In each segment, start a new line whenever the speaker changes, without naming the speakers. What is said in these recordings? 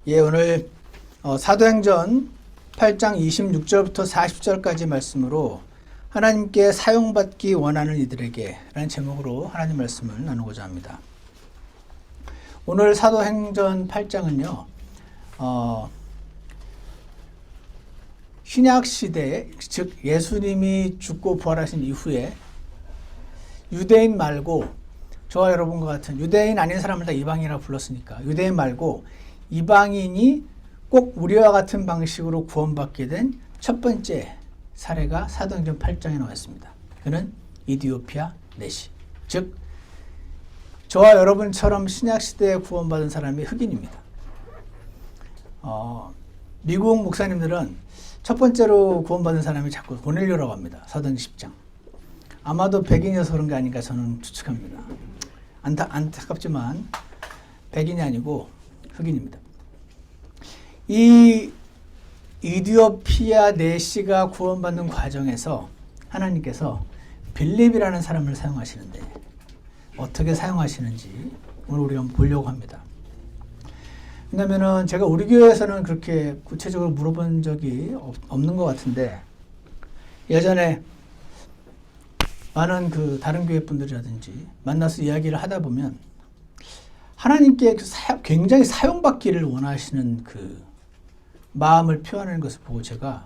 예, 오늘 사도행전 8장 26절부터 40절까지 말씀으로 하나님께 사용받기 원하는 이들에게 라는 제목으로 하나님 말씀을 나누고자 합니다. 오늘 사도행전 8장은요, 신약시대, 즉 예수님이 죽고 부활하신 이후에 유대인 말고 저와 여러분과 같은 유대인 아닌 사람을 다 이방인이라고 불렀으니까 유대인 말고 이방인이 꼭 우리와 같은 방식으로 구원받게 된 첫 번째 사례가 사도행전 8장에 나와 있습니다. 그는 이디오피아 내시, 즉 저와 여러분처럼 신약시대에 구원받은 사람이 흑인입니다. 미국 목사님들은 첫 번째로 구원받은 사람이 자꾸 고넬료라고 합니다. 사도행전 10장. 아마도 백인이어서 그런 게 아닌가 저는 추측합니다. 안타깝지만 백인이 아니고 흑인입니다. 이 이디오피아 내시가 구원받는 과정에서 하나님께서 빌립이라는 사람을 사용하시는데 어떻게 사용하시는지 오늘 우리가 한번 보려고 합니다. 왜냐면은 제가 우리 교회에서는 그렇게 구체적으로 물어본 적이 없는 것 같은데 예전에 많은 다른 교회 분들이라든지 만나서 이야기를 하다 보면 하나님께 굉장히 사용받기를 원하시는 그 마음을 표현하는 것을 보고 제가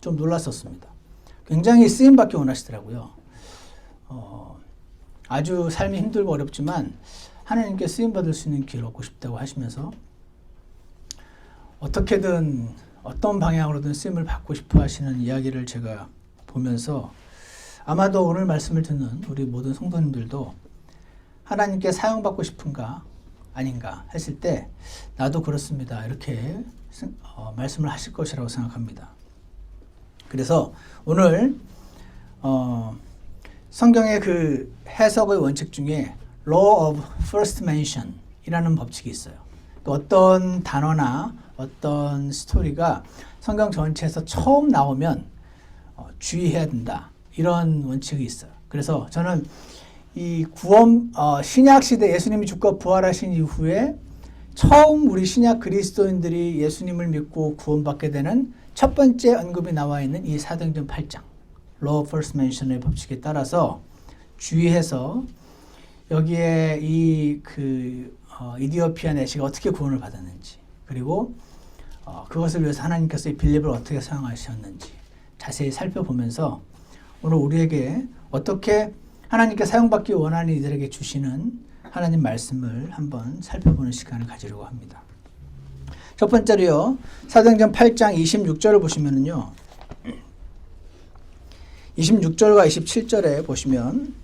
좀 놀랐었습니다. 굉장히 쓰임받기 원하시더라고요. 아주 삶이 힘들고 어렵지만 하나님께 쓰임받을 수 있는 기회를 얻고 싶다고 하시면서 어떻게든 어떤 방향으로든 쓰임을 받고 싶어 하시는 이야기를 제가 보면서 아마도 오늘 말씀을 듣는 우리 모든 성도님들도 하나님께 사용받고 싶은가 아닌가 했을 때 나도 그렇습니다. 이렇게 말씀을 하실 것이라고 생각합니다. 그래서 오늘 성경의 그 해석의 원칙 중에 Law of First Mention 이라는 법칙이 있어요. 어떤 단어나 어떤 스토리가 성경 전체에서 처음 나오면 주의해야 된다. 이런 원칙이 있어요. 그래서 저는 이 신약시대 예수님이 죽고 부활하신 이후에 처음 우리 신약 그리스도인들이 예수님을 믿고 구원받게 되는 첫 번째 언급이 나와 있는 이 사도행전 8장 Law of First Mention의 법칙에 따라서 주의해서 여기에 이디오피아 내시가 어떻게 구원을 받았는지 그리고 그것을 위해서 하나님께서 이 빌립을 어떻게 사용하셨는지 자세히 살펴보면서 오늘 우리에게 어떻게 하나님께 사용받기 원하는 이들에게 주시는 하나님 말씀을 한번 살펴보는 시간을 가지려고 합니다. 첫 번째로요. 사도행전 8장 26절을 보시면은요. 26절과 27절에 보시면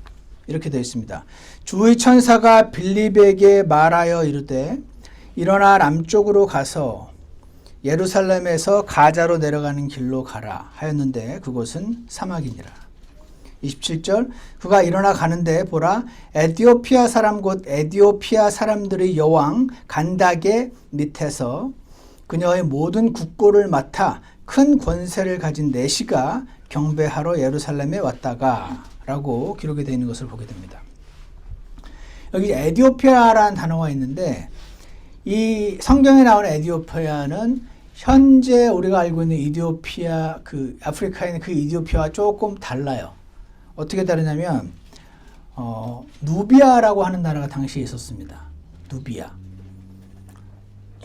이렇게 되어 있습니다. 주의 천사가 빌립에게 말하여 이르되 일어나 남쪽으로 가서 예루살렘에서 가자로 내려가는 길로 가라 하였는데 그곳은 사막이니라. 27절 그가 일어나 가는데 보라 에디오피아 사람 곧 에디오피아 사람들의 여왕 간다게 밑에서 그녀의 모든 국고를 맡아 큰 권세를 가진 내시가 경배하러 예루살렘에 왔다가 라고 기록이 되어 있는 것을 보게 됩니다. 여기 에디오피아라는 단어가 있는데 이 성경에 나오는 에디오피아는 현재 우리가 알고 있는 이디오피아 아프리카에 있는 그 이디오피아와 조금 달라요. 어떻게 다르냐면 누비아라고 하는 나라가 당시에 있었습니다. 누비아.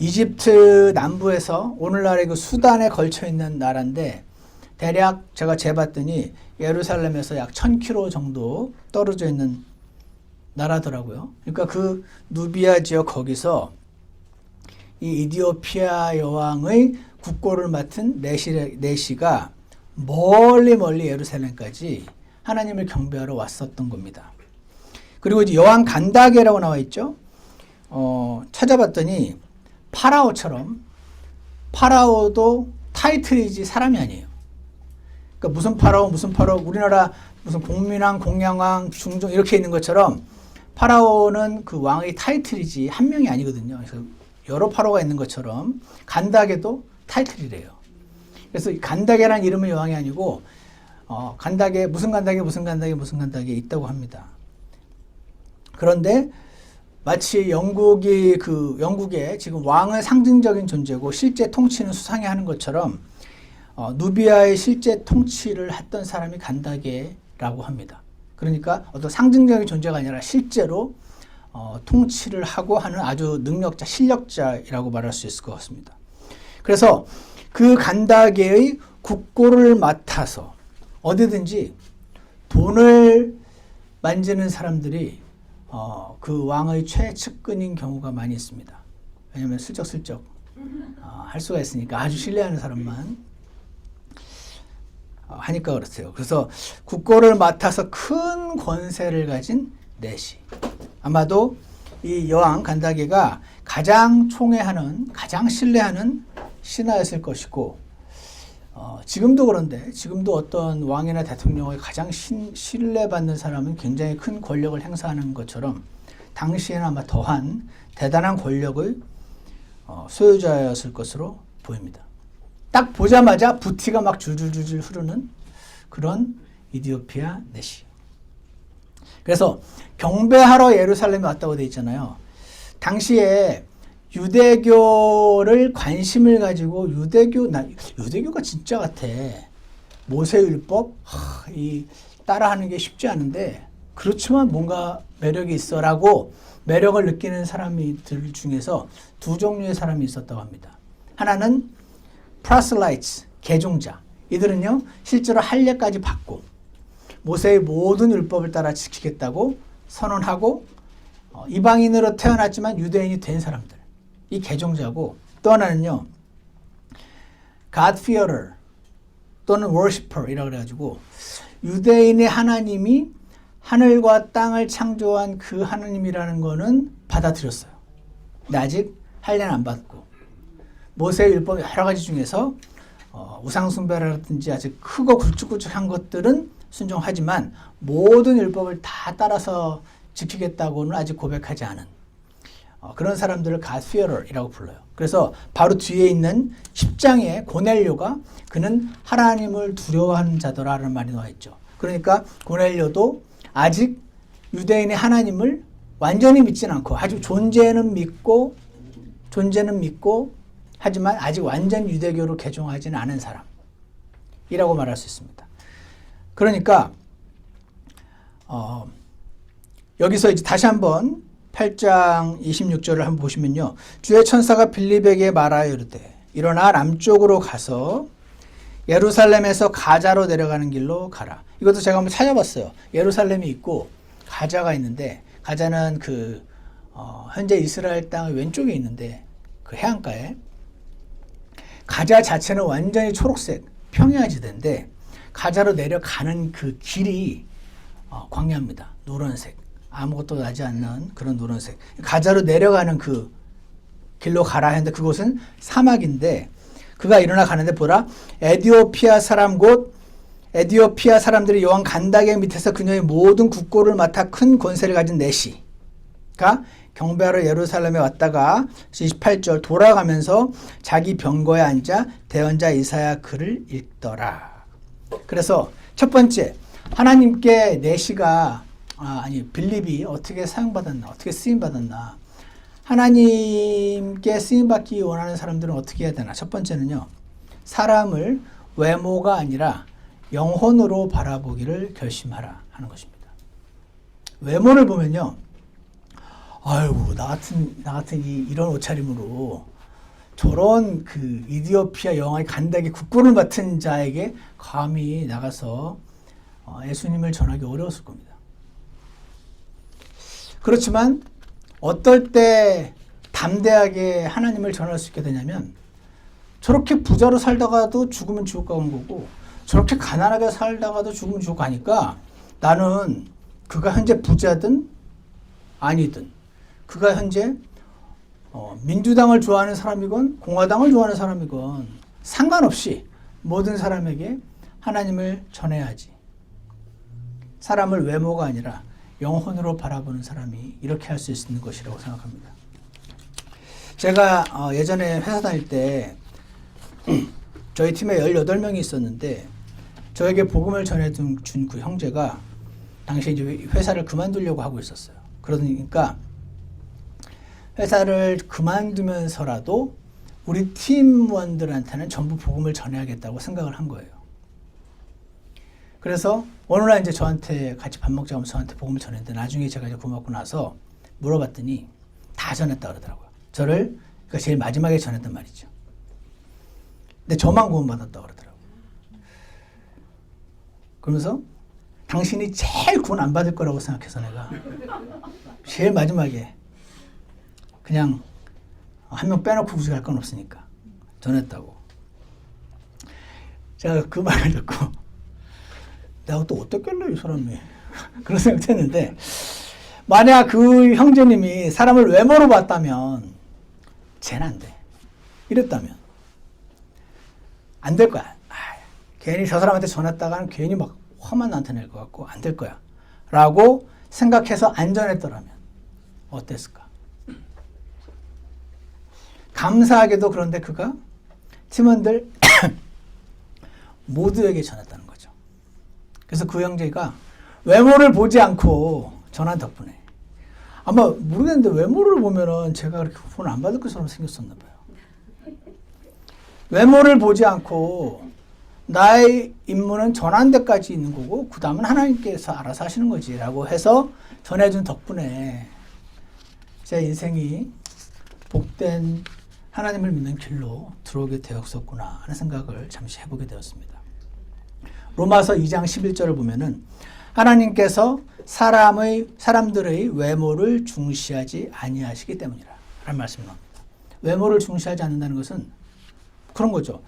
이집트 남부에서 오늘날의 그 수단에 걸쳐 있는 나라인데 대략 제가 재봤더니 예루살렘에서 약 1000km 정도 떨어져 있는 나라더라고요. 그러니까 그 누비아 지역 거기서 이 이디오피아 여왕의 국고를 맡은 내시가 멀리 예루살렘까지 하나님을 경배하러 왔었던 겁니다. 그리고 이제 여왕 간다게라고 나와 있죠. 찾아봤더니 파라오도 타이틀이지 사람이 아니에요. 그러니까 무슨 파라오 우리나라 무슨 공민왕, 공양왕, 중종 이렇게 있는 것처럼 파라오는 그 왕의 타이틀이지 한 명이 아니거든요. 그래서 여러 파라오가 있는 것처럼 간다게도 타이틀이래요. 그래서 간다게라는 이름의 여왕이 아니고 간다게 무슨 간다게 있다고 합니다. 그런데 마치 영국의 지금 왕은 상징적인 존재고 실제 통치는 수상이 하는 것처럼 누비아의 실제 통치를 했던 사람이 간다게라고 합니다. 그러니까 어떤 상징적인 존재가 아니라 실제로 통치를 하고 하는 아주 능력자, 실력자이라고 말할 수 있을 것 같습니다. 그래서 그 간다게의 국고를 맡아서 어디든지 돈을 만지는 사람들이 그 왕의 최측근인 경우가 많이 있습니다. 왜냐하면 슬쩍슬쩍 할 수가 있으니까 아주 신뢰하는 사람만 하니까 그렇대요. 그래서 국고를 맡아서 큰 권세를 가진 내시. 아마도 이 여왕 간다게가 가장 총애하는, 가장 신뢰하는 신하였을 것이고, 지금도 그런데, 지금도 어떤 왕이나 대통령의 가장 신뢰받는 사람은 굉장히 큰 권력을 행사하는 것처럼, 당시에는 아마 더한 대단한 권력의 소유자였을 것으로 보입니다. 딱 보자마자 부티가 막 줄줄줄줄 흐르는 그런 이디오피아 내시. 그래서 경배하러 예루살렘에 왔다고 되어 있잖아요. 당시에 유대교를 관심을 가지고 유대교가 진짜 같아. 모세율법 따라하는 게 쉽지 않은데 그렇지만 뭔가 매력이 있어라고 매력을 느끼는 사람들 중에서 두 종류의 사람이 있었다고 합니다. 하나는 프라슬라이츠, 개종자. 이들은요 실제로 할례까지 받고 모세의 모든 율법을 따라 지키겠다고 선언하고 이방인으로 태어났지만 유대인이 된 사람들. 이 개종자고, 또 하나는요 God fearer 또는 worshipper이라고 그래가지고 유대인의 하나님이 하늘과 땅을 창조한 그 하나님이라는 거는 받아들였어요. 근데 아직 할례는 안 받고 모세의 율법 여러 가지 중에서 우상숭배라든지 아주 크고 굵직굵직한 것들은 순종하지만 모든 율법을 다 따라서 지키겠다고는 아직 고백하지 않은 그런 사람들을 God fearer이라고 불러요. 그래서 바로 뒤에 있는 10장에 고넬료가 그는 하나님을 두려워하는 자더라라는 말이 나와 있죠. 그러니까 고넬료도 아직 유대인의 하나님을 완전히 믿지는 않고 아주 존재는 믿고 하지만 아직 완전 유대교로 개종하지는 않은 사람이라고 말할 수 있습니다. 그러니까 여기서 이제 다시 한번 8장 26절을 한번 보시면요. 주의 천사가 빌립에게 말하여 이르되 일어나 남쪽으로 가서 예루살렘에서 가자로 내려가는 길로 가라. 이것도 제가 한번 찾아봤어요. 예루살렘이 있고 가자가 있는데 가자는 현재 이스라엘 땅의 왼쪽에 있는데 그 해안가에 가자 자체는 완전히 초록색 평야지대인데 가자로 내려가는 그 길이 광야입니다. 노란색. 아무것도 나지 않는 그런 노란색. 가자로 내려가는 그 길로 가라 했는데 그곳은 사막인데 그가 일어나 가는데 보라 에디오피아 사람들이 여왕 간다게 밑에서 그녀의 모든 국고를 맡아 큰 권세를 가진 내시가 경배하러 예루살렘에 왔다가 28절 돌아가면서 자기 병거에 앉아 대언자 이사야 글을 읽더라. 그래서 첫 번째 하나님께 내시가 빌립이 어떻게 사용받았나, 어떻게 쓰임받았나. 하나님께 쓰임받기 원하는 사람들은 어떻게 해야 되나. 첫 번째는요, 사람을 외모가 아니라 영혼으로 바라보기를 결심하라 하는 것입니다. 외모를 보면요, 아이고, 나 같은 이런 옷차림으로 저런 이디오피아 여왕의 간다게 국고를 맡은 자에게 감히 나가서 예수님을 전하기 어려웠을 겁니다. 그렇지만 어떨 때 담대하게 하나님을 전할 수 있게 되냐면 저렇게 부자로 살다가도 죽으면 지옥 가는 거고 저렇게 가난하게 살다가도 죽으면 지옥 가니까 나는 그가 현재 부자든 아니든 그가 현재 민주당을 좋아하는 사람이건 공화당을 좋아하는 사람이건 상관없이 모든 사람에게 하나님을 전해야지. 사람을 외모가 아니라 영혼으로 바라보는 사람이 이렇게 할 수 있는 것이라고 생각합니다. 제가 예전에 회사 다닐 때 저희 팀에 18명이 있었는데 저에게 복음을 전해준 그 형제가 당시 이제 회사를 그만두려고 하고 있었어요. 그러니까 회사를 그만두면서라도 우리 팀원들한테는 전부 복음을 전해야겠다고 생각을 한 거예요. 그래서 어느 날 이제 저한테 같이 밥 먹자고 하면서 저한테 복음을 전했는데 나중에 제가 이제 구원받고 나서 물어봤더니 다 전했다 그러더라고요. 저를 그러니까 제일 마지막에 전했단 말이죠. 근데 저만 구원받았다 그러더라고요. 그러면서 당신이 제일 구원 안 받을 거라고 생각해서 내가 제일 마지막에 그냥 한 명 빼놓고 굳이 갈 건 없으니까 전했다고. 제가 그 말을 듣고 내가 또 어떻길래 이 사람이 그런 생각했는데 만약 그 형제님이 사람을 외모로 봤다면 쟤는 안 돼. 이랬다면 안 될 거야. 괜히 저 사람한테 전했다가는 괜히 막 화만 나한테 낼 것 같고 안 될 거야. 라고 생각해서 안 전했더라면 어땠을까? 감사하게도 그런데 그가 팀원들 모두에게 전했다는 거죠. 그래서 그 형제가 외모를 보지 않고 전한 덕분에 아마 모르겠는데 외모를 보면은 제가 그렇게 구원 안 받을 것처럼 생겼었나 봐요. 외모를 보지 않고 나의 임무는 전한 데까지 있는 거고 그 다음은 하나님께서 알아서 하시는 거지 라고 해서 전해준 덕분에 제 인생이 복된 하나님을 믿는 길로 들어오게 되었었구나 하는 생각을 잠시 해보게 되었습니다. 로마서 2장 11절을 보면은 하나님께서 사람들의 외모를 중시하지 아니하시기 때문이라 라는 말씀이 나옵니다. 외모를 중시하지 않는다는 것은 그런 거죠.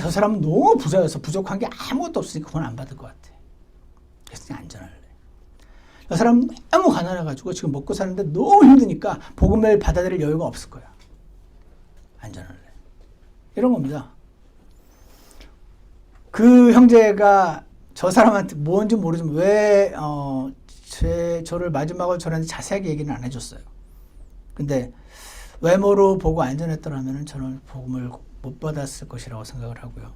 저 사람은 너무 부자여서 부족한 게 아무것도 없으니까 그건 안 받을 것 같아. 그래서 안 전할래. 저 사람은 너무 가난해가지고 지금 먹고 사는데 너무 힘드니까 복음을 받아들일 여유가 없을 거야. 안 전할래. 이런 겁니다. 그 형제가 저 사람한테 뭔지 모르지만 왜 저를 마지막으로 전했는데 자세하게 얘기는 안 해줬어요. 근데 외모로 보고 안 전했더라면 저는 복음을 못 받았을 것이라고 생각을 하고요.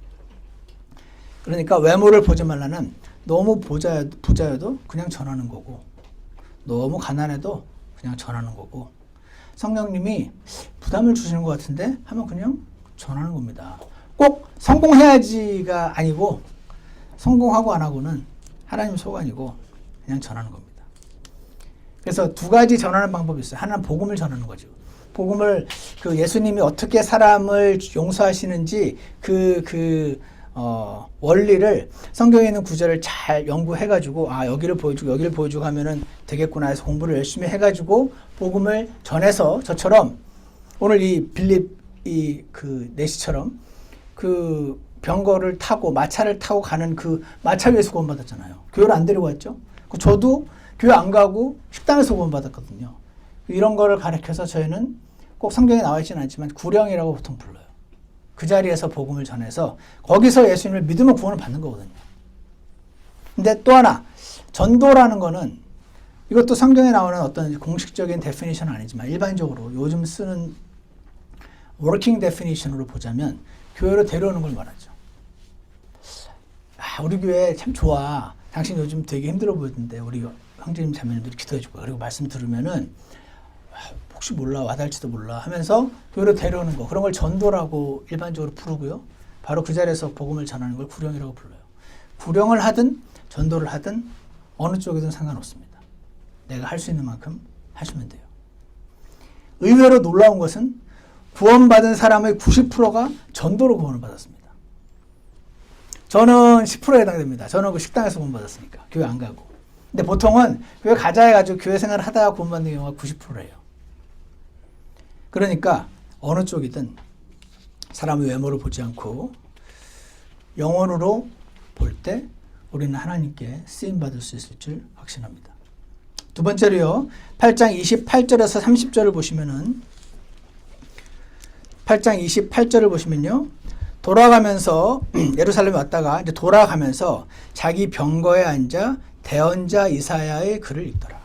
그러니까 외모를 보지 말라는 너무 부자여도 그냥 전하는 거고 너무 가난해도 그냥 전하는 거고 성령님이 부담을 주시는 것 같은데 하면 그냥 전하는 겁니다. 꼭 성공해야지가 아니고 성공하고 안 하고는 하나님 소관이고 그냥 전하는 겁니다. 그래서 두 가지 전하는 방법이 있어요. 하나는 복음을 전하는 거죠. 복음을 그 예수님이 어떻게 사람을 용서하시는지 원리를 성경에 있는 구절을 잘 연구해가지고 여기를 보여주고 하면은 되겠구나 해서 공부를 열심히 해가지고 복음을 전해서 저처럼 오늘 이 빌립 그 내시처럼 그 병거를 타고 마차를 타고 가는 그 마차 위에서 구원받았잖아요. 교회를 안 데리고 왔죠. 저도 교회 안 가고 식당에서 구원받았거든요. 이런 거를 가르쳐서 저희는 꼭 성경에 나와 있지는 않지만 구령이라고 보통 불러요. 그 자리에서 복음을 전해서 거기서 예수님을 믿으면 구원을 받는 거거든요. 근데 또 하나 전도라는 거는 이것도 성경에 나오는 어떤 공식적인 데피니션은 아니지만 일반적으로 요즘 쓰는 워킹 데피니션으로 보자면 교회로 데려오는 걸 말하죠. 우리 교회 참 좋아. 당신 요즘 되게 힘들어 보이던데 우리 형제님 자매님들이 기도해주고 그리고 말씀 들으면은 혹시 몰라 와닿을지도 몰라 하면서 교회로 데려오는 거 그런 걸 전도라고 일반적으로 부르고요. 바로 그 자리에서 복음을 전하는 걸 구령이라고 불러요. 구령을 하든 전도를 하든 어느 쪽이든 상관없습니다. 내가 할 수 있는 만큼 하시면 돼요. 의외로 놀라운 것은 구원받은 사람의 90%가 전도로 구원을 받았습니다. 저는 10%에 해당됩니다. 저는 그 식당에서 구원받았으니까 교회 안 가고. 근데 보통은 교회 가자 해가지고 교회 생활을 하다가 구원받는 경우가 90%예요. 그러니까 어느 쪽이든 사람의 외모를 보지 않고 영혼으로 볼 때 우리는 하나님께 쓰임받을 수 있을 줄 확신합니다. 두 번째로요. 8장 28절에서 30절을 보시면은 8장 28절을 보시면요. 돌아가면서 예루살렘에 왔다가 이제 돌아가면서 자기 병거에 앉아 대언자 이사야의 글을 읽더라.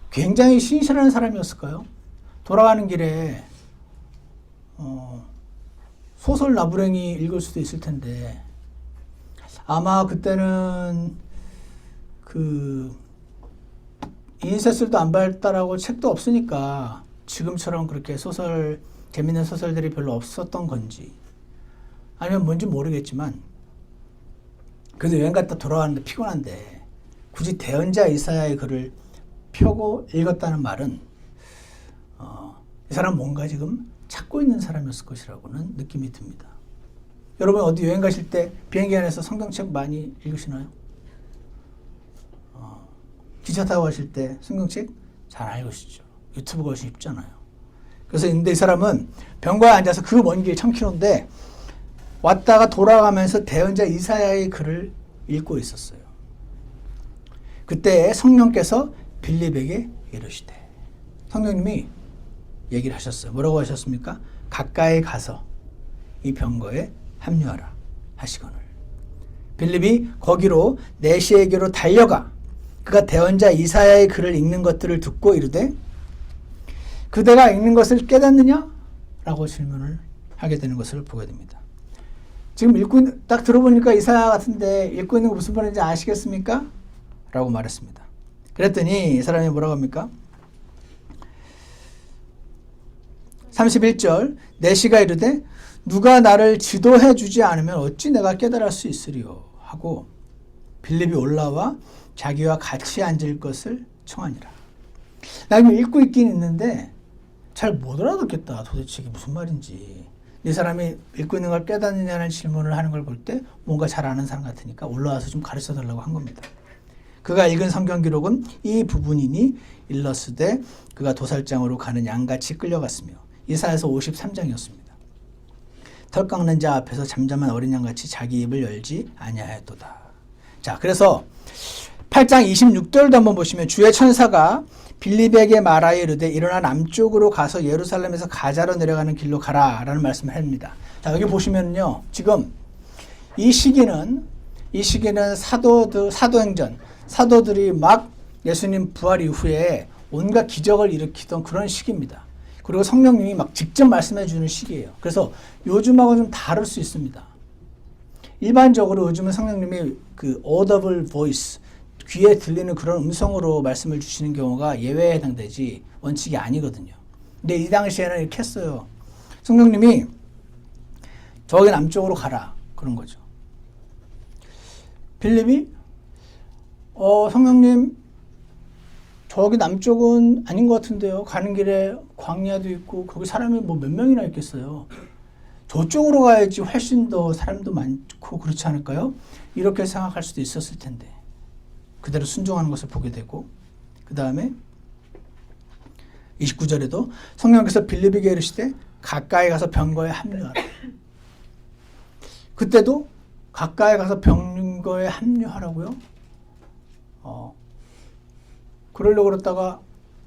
굉장히 신실한 사람이었을까요? 돌아가는 길에 소설 나부랭이 읽을 수도 있을 텐데 아마 그때는 인쇄술도 안 발달하고 책도 없으니까 지금처럼 그렇게 소설, 재밌는 소설들이 별로 없었던 건지 아니면 뭔지 모르겠지만 그래도 여행 갔다 돌아왔는데 피곤한데 굳이 대언자 이사야의 글을 펴고 읽었다는 말은 이 사람 뭔가 지금 찾고 있는 사람이었을 것이라고는 느낌이 듭니다. 여러분 어디 여행 가실 때 비행기 안에서 성경책 많이 읽으시나요? 기차 타고 가실 때 성경책 잘 안 읽으시죠. 유튜브가 훨씬 쉽잖아요. 그래서 근데 이 사람은 병거에 앉아서 그 먼 길 1000km인데 왔다가 돌아가면서 대언자 이사야의 글을 읽고 있었어요. 그때 성령께서 빌립에게 이르시되, 성령님이 얘기를 하셨어요. 뭐라고 하셨습니까? 가까이 가서 이 병거에 합류하라 하시거늘. 빌립이 거기로 내시에게로 달려가 그가 대언자 이사야의 글을 읽는 것들을 듣고 이르되 그대가 읽는 것을 깨닫느냐? 라고 질문을 하게 되는 것을 보게 됩니다. 지금 딱 들어보니까 이사야 같은데 읽고 있는 거 무슨 말인지 아시겠습니까? 라고 말했습니다. 그랬더니 이 사람이 뭐라고 합니까? 31절 내시가 이르되 누가 나를 지도해 주지 않으면 어찌 내가 깨달을 수 있으리요 하고 빌립이 올라와 자기와 같이 앉을 것을 청하니라. 나 지금 읽고 있긴 있는데 잘 못 알아듣겠다. 도대체 이게 무슨 말인지. 이 사람이 읽고 있는 걸 깨닫느냐는 질문을 하는 걸 볼 때 뭔가 잘 아는 사람 같으니까 올라와서 좀 가르쳐 달라고 한 겁니다. 그가 읽은 성경 기록은 이 부분이니 일러스되 그가 도살장으로 가는 양같이 끌려갔으며 이사야서 53장이었습니다. 털 깎는 자 앞에서 잠잠한 어린 양같이 자기 입을 열지 아니하였도다. 자, 그래서 8장 26절도 한번 보시면 주의 천사가 빌립에게 말하여 이르되 일어나 남쪽으로 가서 예루살렘에서 가자로 내려가는 길로 가라 라는 말씀을 합니다. 자, 여기 보시면요. 지금 이 시기는 사도행전, 사도들이 막 예수님 부활 이후에 온갖 기적을 일으키던 그런 시기입니다. 그리고 성령님이 막 직접 말씀해 주는 시기예요. 그래서 요즘하고 좀 다를 수 있습니다. 일반적으로 요즘은 성령님이 그 audible voice, 귀에 들리는 그런 음성으로 말씀을 주시는 경우가 예외에 해당되지 원칙이 아니거든요. 근데 이 당시에는 이렇게 했어요. 성령님이 저기 남쪽으로 가라 그런 거죠. 빌립이 성령님 저기 남쪽은 아닌 것 같은데요. 가는 길에 광야도 있고 거기 사람이 뭐 몇 명이나 있겠어요. 저쪽으로 가야지 훨씬 더 사람도 많고 그렇지 않을까요? 이렇게 생각할 수도 있었을 텐데 그대로 순종하는 것을 보게 되고 그 다음에 29절에도 성령께서 빌립에게 이르시되 가까이 가서 병거에 합류하라. 그때도 가까이 가서 병거에 합류하라고요? 그러려고 그랬다가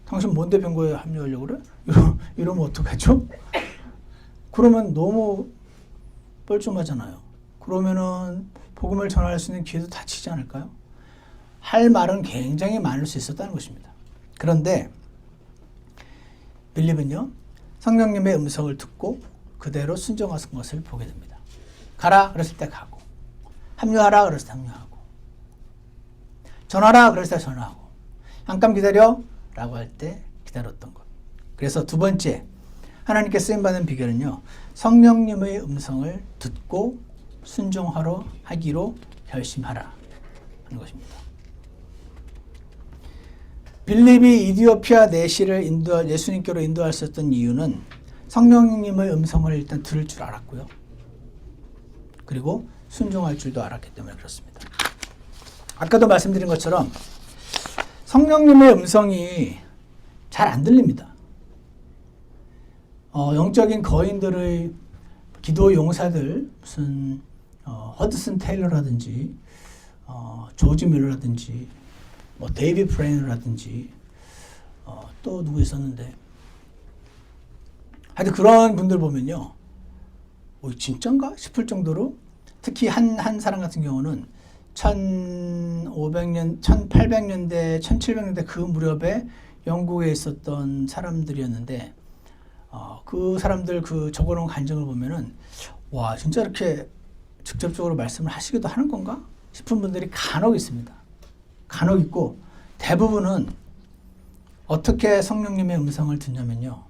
당신 뭔데 병거에 합류하려고 그래? 이러면 어떡하죠? 그러면 너무 뻘쭘하잖아요. 그러면은 복음을 전할 수 있는 기회도 닫히지 않을까요? 할 말은 굉장히 많을 수 있었다는 것입니다. 그런데 빌립은요, 성령님의 음성을 듣고 그대로 순종한 것을 보게 됩니다. 가라 그랬을 때 가고, 합류하라 그랬을 때 합류하고, 전하라 그랬을 때 전하고, 잠깐 기다려 라고 할 때 기다렸던 것. 그래서 두 번째 하나님께 쓰임받는 비결은요, 성령님의 음성을 듣고 순종하러 하기로 결심하라 하는 것입니다. 빌립이 이디오피아 내시를 예수님께로 인도할 수 있었던 이유는 성령님의 음성을 일단 들을 줄 알았고요. 그리고 순종할 줄도 알았기 때문에 그렇습니다. 아까도 말씀드린 것처럼 성령님의 음성이 잘 안 들립니다. 영적인 거인들의 기도 용사들, 무슨 허드슨 테일러라든지 조지 밀러라든지 뭐 데이비 브레이너라든지 또 누구 있었는데 하여튼 그런 분들 보면요, 진짠가 싶을 정도로 특히 한 사람 같은 경우는 1500년, 1800년대, 1700년대 그 무렵에 영국에 있었던 사람들이었는데 그 사람들 그 적어놓은 간증을 보면은 와 진짜 이렇게 직접적으로 말씀을 하시기도 하는 건가 싶은 분들이 간혹 있습니다. 간혹 있고 대부분은 어떻게 성령님의 음성을 듣냐면요.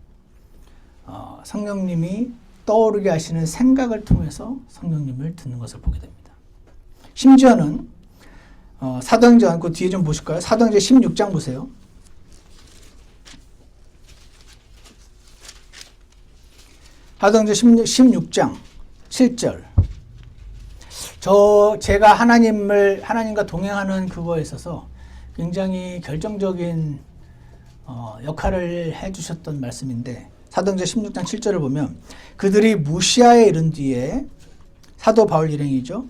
성령님이 떠오르게 하시는 생각을 통해서 성령님을 듣는 것을 보게 됩니다. 심지어는 사도행전 그 뒤에 좀 보실까요? 사도행전 16장 보세요. 사도행전 16장 7절. 제가 하나님과 동행하는 그거에 있어서 굉장히 결정적인 역할을 해주셨던 말씀인데, 사도행전 16장 7절을 보면 그들이 무시아에 이른 뒤에 사도 바울 일행이죠.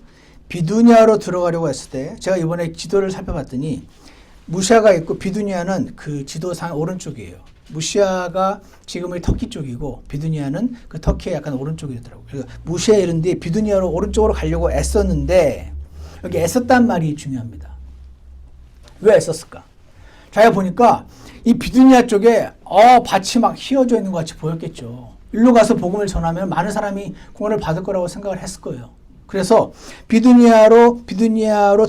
비두니아로 들어가려고 했을 때, 제가 이번에 지도를 살펴봤더니 무시아가 있고 비두니아는 그 지도상 오른쪽이에요. 무시아가 지금의 터키 쪽이고 비두니아는 그 터키의 약간 오른쪽이더라고요. 그래서 무시아에 이른 뒤에 비두니아로 오른쪽으로 가려고 애썼는데, 여기 애썼단 말이 중요합니다. 왜 애썼을까? 제가 보니까 이 비두니아 쪽에 밭이 막 휘어져 있는 것 같이 보였겠죠. 일로 가서 복음을 전하면 많은 사람이 구원을 받을 거라고 생각을 했을 거예요. 그래서 비두니아로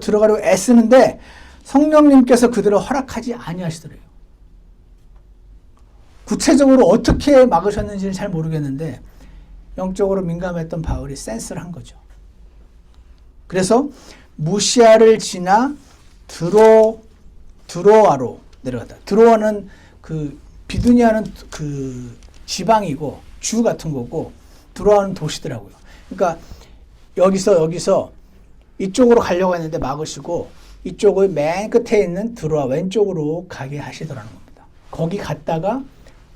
들어가려고 애쓰는데 성령님께서 그들을 허락하지 아니하시더래요. 구체적으로 어떻게 막으셨는지는 잘 모르겠는데 영적으로 민감했던 바울이 센스를 한 거죠. 그래서 무시아를 지나 드로아로 내려갔다. 드로아는 그 비두니아는 그 지방이고 주 같은 거고 드로아는 도시더라고요. 그러니까 여기서 이쪽으로 가려고 했는데 막으시고 이쪽의 맨 끝에 있는 드로아 왼쪽으로 가게 하시더라는 겁니다. 거기 갔다가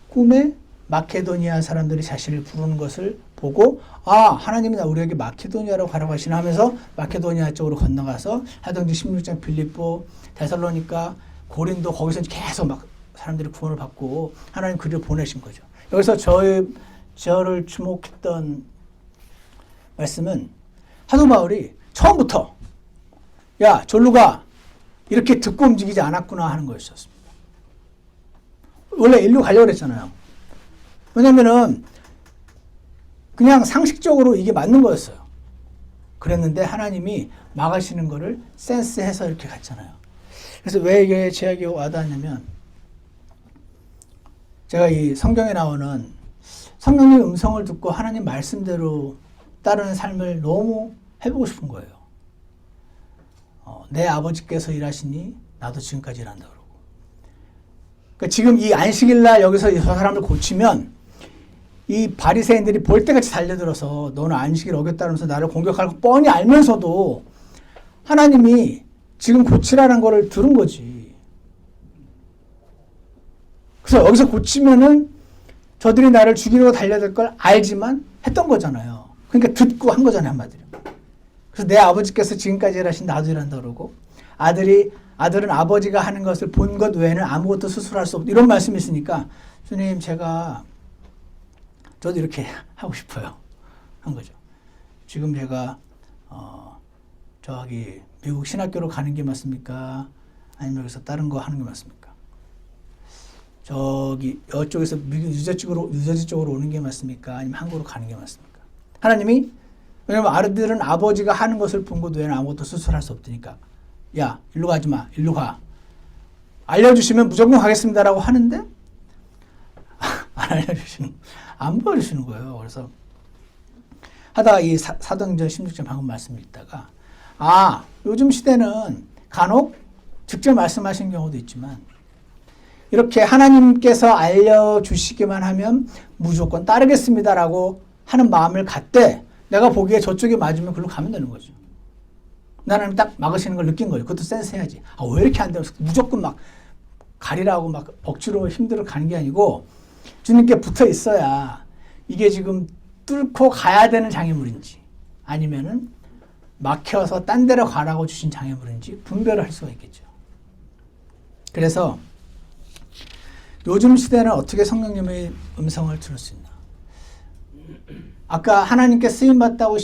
꿈에 마케도니아 사람들이 자신을 부르는 것을 보고 하나님이 우리에게 마케도니아로 가라고 하시나 하면서 마케도니아 쪽으로 건너가서 사도행전 16장 빌립보, 데살로니가, 고린도 거기서 계속 막 사람들이 구원을 받고 하나님 그를 보내신 거죠. 여기서 저를 주목했던 말씀은 사도 바울이 처음부터 야 절로 가 이렇게 듣고 움직이지 않았구나 하는 거였었습니다. 원래 일로 가려고 그랬잖아요. 왜냐면은 그냥 상식적으로 이게 맞는 거였어요. 그랬는데 하나님이 막으시는 거를 센스해서 이렇게 갔잖아요. 그래서 왜 이게 제에게 와닿았냐면, 제가 이 성경에 나오는 성령님의 음성을 듣고 하나님 말씀대로 따르는 삶을 너무 해보고 싶은 거예요. 내 아버지께서 일하시니 나도 지금까지 일한다 그러고. 그러니까 지금 이 안식일날 여기서 저 사람을 고치면 이 바리새인들이 볼때같이 달려들어서 너는 안식일 어겼다면서 나를 공격할 거 뻔히 알면서도 하나님이 지금 고치라는 거를 들은 거지. 그래서 여기서 고치면은 저들이 나를 죽이려고 달려들 걸 알지만 했던 거잖아요. 그러니까 듣고 한 거잖아요, 한마디로. 그래서 내 아버지께서 지금까지 일하신 나도 일한다 그러고, 아들은 아버지가 하는 것을 본 것 외에는 아무것도 스스로 할 수 없다. 이런 말씀이 있으니까 주님 저도 이렇게 하고 싶어요. 한 거죠. 지금 제가 저기 미국 신학교로 가는 게 맞습니까? 아니면 여기서 다른 거 하는 게 맞습니까? 저기 이쪽에서 미국 뉴저지 쪽으로 오는 게 맞습니까? 아니면 한국으로 가는 게 맞습니까? 하나님이 왜냐면 아들은 아버지가 하는 것을 본 것 외에는 아무것도 스스로 할 수 없으니까 야 일로 가지 마. 일로 가. 알려주시면 무조건 가겠습니다라고 하는데 안 보여주시는 거예요. 그래서 하다가 이 사도행전 16장 방금 말씀 읽다가 요즘 시대는 간혹 직접 말씀하신 경우도 있지만 이렇게 하나님께서 알려주시기만 하면 무조건 따르겠습니다라고 하는 마음을 갖되 내가 보기에 저쪽이 맞으면 그걸로 가면 되는 거죠. 나는 딱 막으시는 걸 느낀 거죠. 그것도 센스 해야지. 왜 이렇게 안 돼요? 무조건 막 가리라고 막 억지로 힘들어 가는 게 아니고 주님께 붙어 있어야 이게 지금 뚫고 가야 되는 장애물인지 아니면은 막혀서 딴 데로 가라고 주신 장애물인지 분별을 할 수가 있겠죠. 그래서 요즘 시대는 어떻게 성령님의 음성을 들을 수 있나? 아까 하나님께 쓰임받다고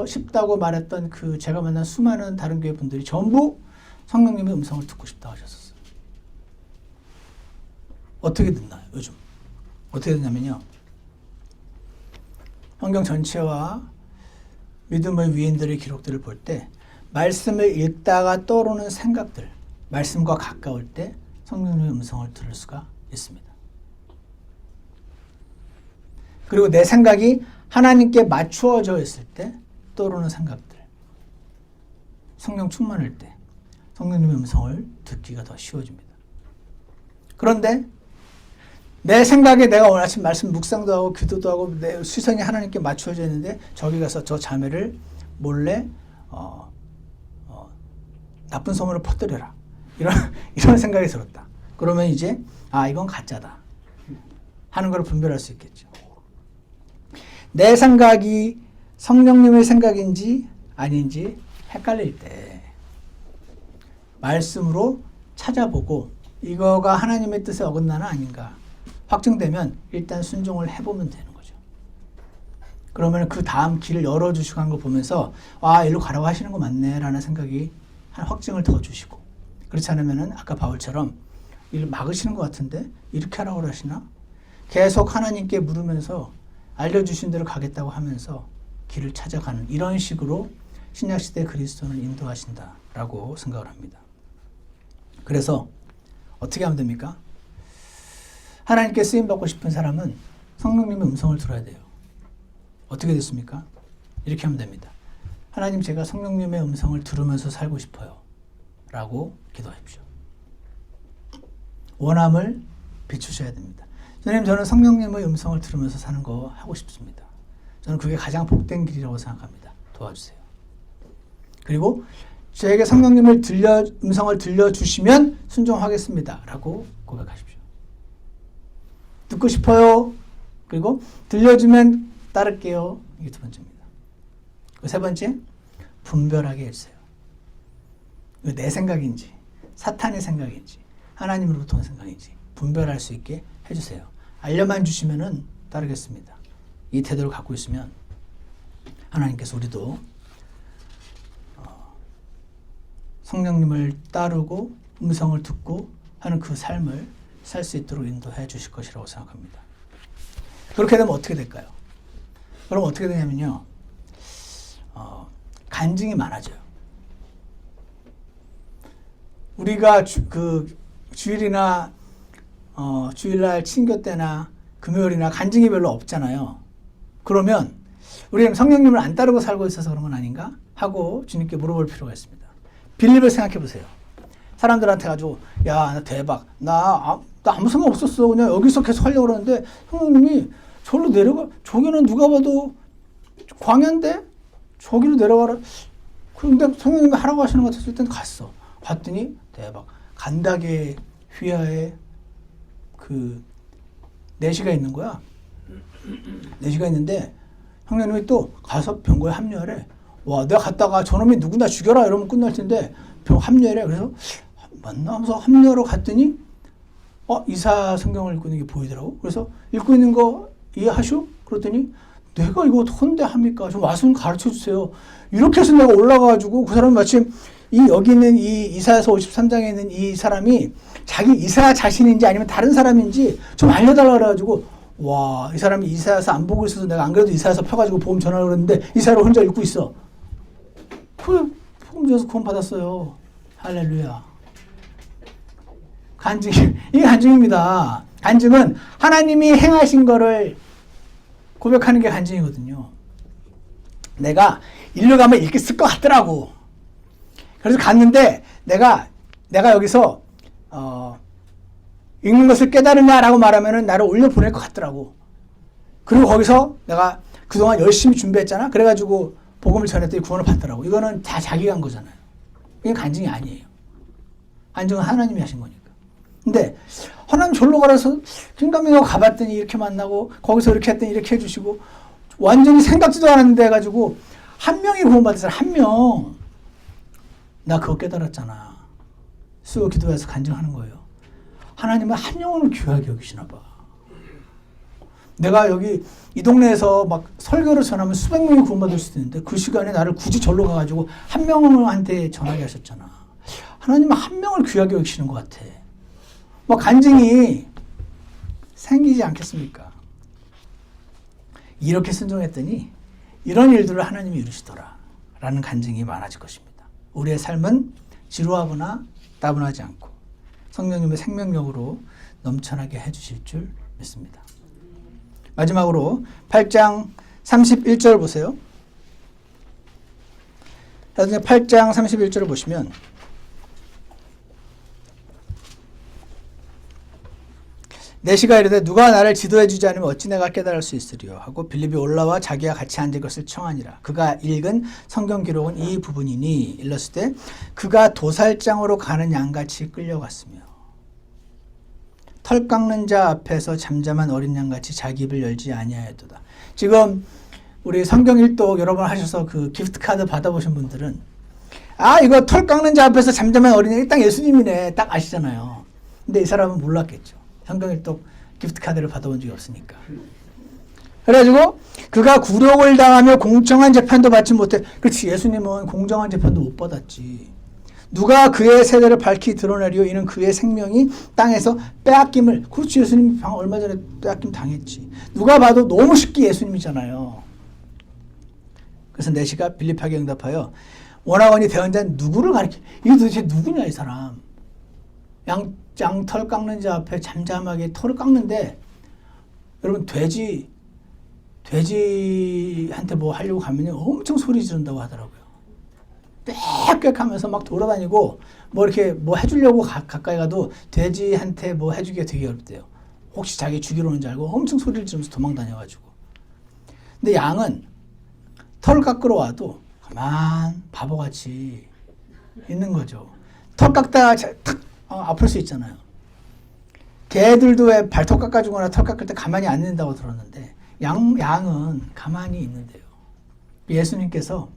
싶다고 말했던 그 제가 만난 수많은 다른 교회 분들이 전부 성령님의 음성을 듣고 싶다고 하셨었어요. 어떻게 듣나요, 요즘? 어떻게 듣냐면요. 성경 전체와 믿음의 위인들의 기록들을 볼 때 말씀을 읽다가 떠오르는 생각들, 말씀과 가까울 때 성령님의 음성을 들을 수가 있습니다. 그리고 내 생각이 하나님께 맞추어져 있을 때 떠오르는 생각들, 성령 충만할 때 성령님의 음성을 듣기가 더 쉬워집니다. 그런데 내 생각에 내가 오늘 아침 말씀 묵상도 하고 기도도 하고 내 시선이 하나님께 맞추어져 있는데 저기 가서 저 자매를 몰래 나쁜 소문을 퍼뜨려라. 이런 생각이 들었다. 그러면 이제 이건 가짜다 하는 걸 분별할 수 있겠죠. 내 생각이 성령님의 생각인지 아닌지 헷갈릴 때 말씀으로 찾아보고 이거가 하나님의 뜻에 어긋나나 아닌가 확증되면 일단 순종을 해보면 되는 거죠. 그러면 그 다음 길을 열어주시고 한 거 보면서 일로 가라고 하시는 거 맞네 라는 생각이 한 확증을 더 주시고, 그렇지 않으면은 아까 바울처럼 이를 막으시는 것 같은데 이렇게 하라고 하시나? 계속 하나님께 물으면서 알려주신 대로 가겠다고 하면서 길을 찾아가는 이런 식으로 신약시대 그리스도를 인도하신다라고 생각을 합니다. 그래서 어떻게 하면 됩니까? 하나님께 쓰임받고 싶은 사람은 성령님의 음성을 들어야 돼요. 어떻게 됐습니까? 이렇게 하면 됩니다. 하나님, 제가 성령님의 음성을 들으면서 살고 싶어요 라고 기도하십시오. 원함을 비추셔야 됩니다. 선생님, 저는 성령님의 음성을 들으면서 사는 거 하고 싶습니다. 저는 그게 가장 복된 길이라고 생각합니다. 도와주세요. 그리고 저에게 성령님을 음성을 들려주시면 순종하겠습니다 라고 고백하십시오. 듣고 싶어요. 그리고 들려주면 따를게요. 이게 두 번째입니다. 세 번째, 분별하게 해주세요. 내 생각인지 사탄의 생각인지 하나님으로부터 온 생각인지 분별할 수 있게 해주세요. 알려만 주시면은 따르겠습니다. 이 태도를 갖고 있으면 하나님께서 우리도 성령님을 따르고 음성을 듣고 하는 그 삶을 살 수 있도록 인도해 주실 것이라고 생각합니다. 그렇게 되면 어떻게 될까요? 그럼 어떻게 되냐면요, 간증이 많아져요. 우리가 주일이나 주일날 친교 때나 금요일이나 간증이 별로 없잖아요. 그러면 우리는 성령님을 안 따르고 살고 있어서 그런 건 아닌가 하고 주님께 물어볼 필요가 있습니다. 빌립을 생각해 보세요. 사람들한테 가지고 야, 나 대박, 나 아무 생각 없었어, 그냥 여기서 계속 하려고 그러는데 성령님이 저기로 내려가, 저기는 누가 봐도 광야인데 저기로 내려가라. 그런데 성령님이 하라고 하시는 것 같았을 땐 갔더니 대박, 간닥의 휘하에 그 내시가 있는 거야. 내시가 있는데 성령님이 또 가서 병고에 합류하래. 와, 내가 갔다가 저놈이 누구나 죽여라 이러면 끝날 텐데 병 합류하래. 그래서 만나면서 합류하러 갔더니 이사 성경을 읽고 있는 게 보이더라고. 그래서 읽고 있는 거 이해하쇼? 그랬더니 내가 이거 헌데 합니까? 좀 와서 좀 가르쳐 주세요. 이렇게 해서 내가 올라가가지고 그 사람이 마침 여기 있는 이 이사야서 53장에 있는 이 사람이 자기 이사야 자신인지 아니면 다른 사람인지 좀 알려달라 그래가지고, 와, 이 사람이 이사야서 안 보고 있어서 내가 안 그래도 이사야서 펴가지고 복음 전하려고 그랬는데 이사야를 혼자 읽고 있어. 그 복음 전해서 구원 받았어요. 할렐루야. 이게 간증입니다. 간증은 하나님이 행하신 거를 고백하는 게 간증이거든요. 내가 일로 가면 이렇게 쓸 것 같더라고. 그래서 갔는데 내가 여기서 읽는 것을 깨달으냐라고 말하면은 나를 올려 보낼 것 같더라고. 그리고 거기서 내가 그동안 열심히 준비했잖아. 그래가지고 복음을 전했더니 구원을 받더라고. 이거는 다 자기가 한 거잖아요. 이게 간증이 아니에요. 간증은 하나님이 하신 거니까. 근데 하나님 절로 가라서 김감민하고 가봤더니 이렇게 만나고 거기서 이렇게 했더니 이렇게 해주시고 완전히 생각지도 않았는데 해가지고 한 명이 구원받은 사람 한 명. 나 그거 깨달았잖아. 수요 기도해서 간증하는 거예요. 하나님은 한 영혼을 귀하게 여기시나 봐. 내가 여기 이 동네에서 막 설교를 전하면 수백 명이 구원받을 수도 있는데 그 시간에 나를 굳이 절로 가가지고 한 명한테 전하게 하셨잖아. 하나님은 한 명을 귀하게 여기시는 것 같아. 뭐 간증이 생기지 않겠습니까? 이렇게 순종했더니 이런 일들을 하나님이 이루시더라 라는 간증이 많아질 것입니다. 우리의 삶은 지루하거나 따분하지 않고 성령님의 생명력으로 넘쳐나게 해주실 줄 믿습니다. 마지막으로 8장 31절 보세요. 8장 31절을 보시면 내시가 이르되 누가 나를 지도해 주지 않으면 어찌 내가 깨달을 수 있으리요 하고 빌립이 올라와 자기와 같이 앉을 것을 청하니라. 그가 읽은 성경 기록은 이 부분이니 일렀을 때 그가 도살장으로 가는 양같이 끌려갔으며 털 깎는 자 앞에서 잠잠한 어린 양같이 자기 입을 열지 아니하였도다. 지금 우리 성경 일독 여러 번 하셔서 그 기프트 카드 받아보신 분들은 이거 털 깎는 자 앞에서 잠잠한 어린 양이 딱 예수님이네 딱 아시잖아요. 근데 이 사람은 몰랐겠죠. 성경 일독 기프트 카드를 받아본 적이 없으니까. 그래가지고 그가 굴욕을 당하며 공정한 재판도 받지 못해. 그렇지, 예수님은 공정한 재판도 못 받았지. 누가 그의 세대를 밝히 드러내리요 이는 그의 생명이 땅에서 빼앗김을. 그렇지, 예수님이 얼마 전에 빼앗김 당했지. 누가 봐도 너무 쉽게 예수님이잖아요. 그래서 내시가 빌립에게 응답하여 원하거니 대언자는 누구를 가리켜. 이게 도대체 누구냐 이 사람. 양털 깎는 자 앞에 잠잠하게 털을 깎는데, 여러분 돼지한테 뭐 하려고 가면요 엄청 소리 지른다고 하더라고요. 빽빽 하면서 막 돌아다니고 뭐 이렇게 뭐 해주려고 가까이 가도 돼지한테 뭐 해주기가 되게 어렵대요. 혹시 자기 죽이러 오는 줄 알고 엄청 소리를 지르면서 도망 다녀가지고. 근데 양은 털을 깎으러 와도 가만 바보같이 있는 거죠. 털 깎다가 탁 아플 수 있잖아요. 개들도 왜 발톱 깎아주거나 털 깎을 때 가만히 안 있는다고 들었는데 양은 가만히 있는데요. 예수님께서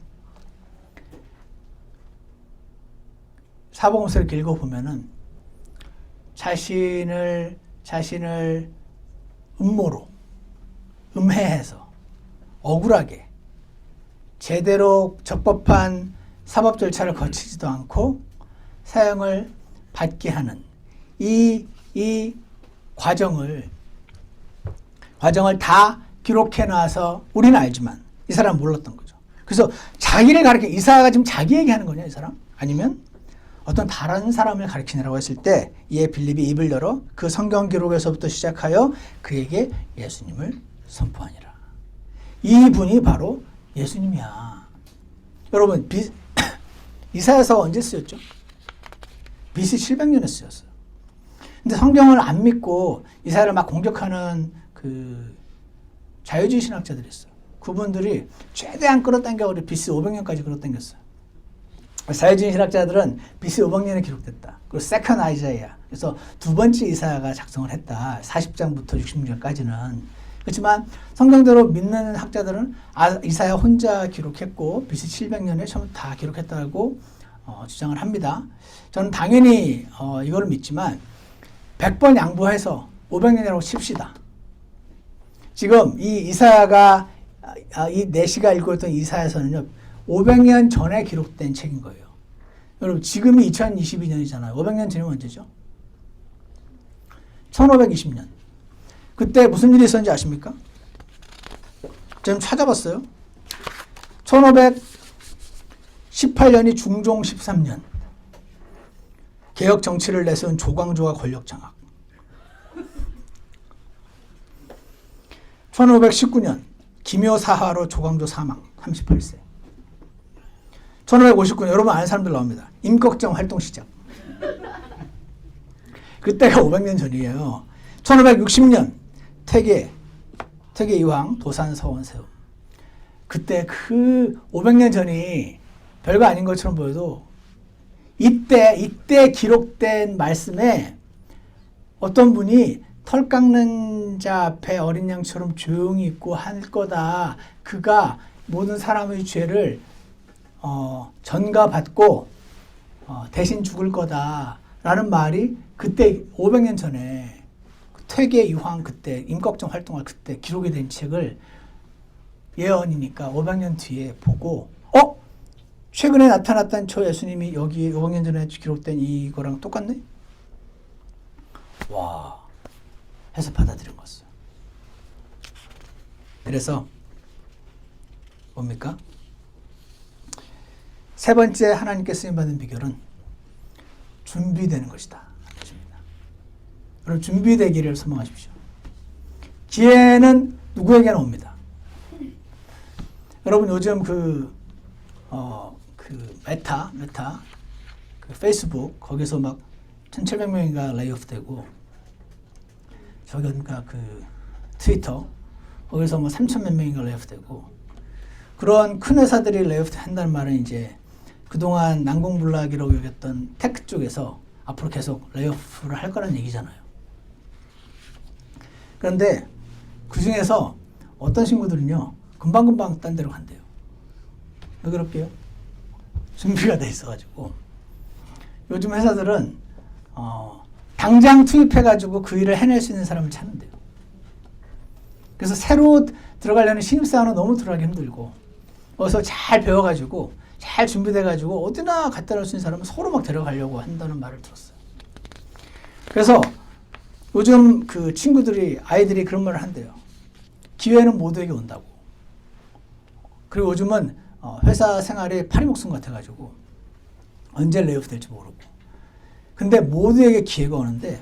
사복음서를 이렇게 읽어보면은 자신을 음모로 음해해서 억울하게 제대로 적법한 사법 절차를 거치지도 않고 사형을 받게 하는 이 과정을 다 기록해 놔서 우리는 알지만 이 사람은 몰랐던 거죠. 그래서 자기를 가르쳐, 이사야가 지금 자기 얘기하는 거냐 이 사람? 아니면 어떤 다른 사람을 가르치느라고 했을 때 이에 빌립이 입을 열어 그 성경 기록에서부터 시작하여 그에게 예수님을 선포하니라. 이분이 바로 예수님이야. 여러분 이사야서가 언제 쓰였죠? BC 700년에 쓰였어요. 근데 성경을 안 믿고 이사야를 막 공격하는 그 자유주의 신학자들이 있어요. 그분들이 최대한 끌어당겨 우리 BC 500년까지 끌어당겼어요. 자유주의 신학자들은 BC 500년에 기록됐다. 그리고 세컨 아이자야. 그래서 두 번째 이사야가 작성을 했다. 40장부터 66장까지는. 그렇지만 성경대로 믿는 학자들은 이사야 혼자 기록했고 BC 700년에 처음 다 기록했다고 주장을 합니다. 저는 당연히 이걸 믿지만 100번 양보해서 500년이라고 칩시다. 지금 이 이사야가 이 내시가 읽었던 이사야서는요 500년 전에 기록된 책인 거예요. 여러분 지금이 2022년이잖아요. 500년 전이면 언제죠? 1520년. 그때 무슨 일이 있었는지 아십니까? 제가 찾아봤어요. 1518년이 중종 13년. 개혁 정치를 내세운 조광조가 권력 장악. 1519년 기묘사화로 조광조 사망 38세. 1559년 여러분 아는 사람들 나옵니다. 임꺽정 활동 시작. 그때가 500년 전이에요. 1560년 태계 이황 도산서원 세움. 그때 그 500년 전이 별거 아닌 것처럼 보여도 이때 기록된 말씀에 어떤 분이 털 깎는 자 앞에 어린 양처럼 조용히 있고 할 거다. 그가 모든 사람의 죄를 전가받고 대신 죽을 거다라는 말이 그때 500년 전에 퇴계 이황 그때 임꺽정 활동할 그때 기록이 된 책을 예언이니까 500년 뒤에 보고 최근에 나타났던 저 예수님이 여기 500년 전에 기록된 이거랑 똑같네? 와 해서 받아들인 것이요. 그래서 뭡니까? 세 번째 하나님께 쓰임받는 비결은 준비되는 것이다. 여러분 준비되기를 소망하십시오. 기회는 누구에게나 옵니다. 여러분 요즘 그 메타 그 페이스북 거기서 막 1,700명인가 레이오프 되고 저기 그러니까 그 트위터 거기서 뭐 3,000몇 명인가 레이오프 되고 그런 큰 회사들이 레이오프 한다는 말은 이제 그동안 난공불락이라고 여겼던 테크 쪽에서 앞으로 계속 레이오프를 할 거라는 얘기잖아요. 그런데 그 중에서 어떤 친구들은요 금방금방 딴 데로 간대요. 왜 그럴게요? 준비가 돼 있어가지고 요즘 회사들은 당장 투입해가지고 그 일을 해낼 수 있는 사람을 찾는데요. 그래서 새로 들어가려는 신입사원은 너무 들어가기 힘들고 어서 잘 배워가지고 잘 준비돼가지고 어디나 갖다 놓을 수 있는 사람은 서로 막 데려가려고 한다는 말을 들었어요. 그래서 요즘 그 친구들이 아이들이 그런 말을 한대요. 기회는 모두에게 온다고. 그리고 요즘은 회사 생활이 파리목숨 같아가지고 언제 레이오프 될지 모르고 근데 모두에게 기회가 오는데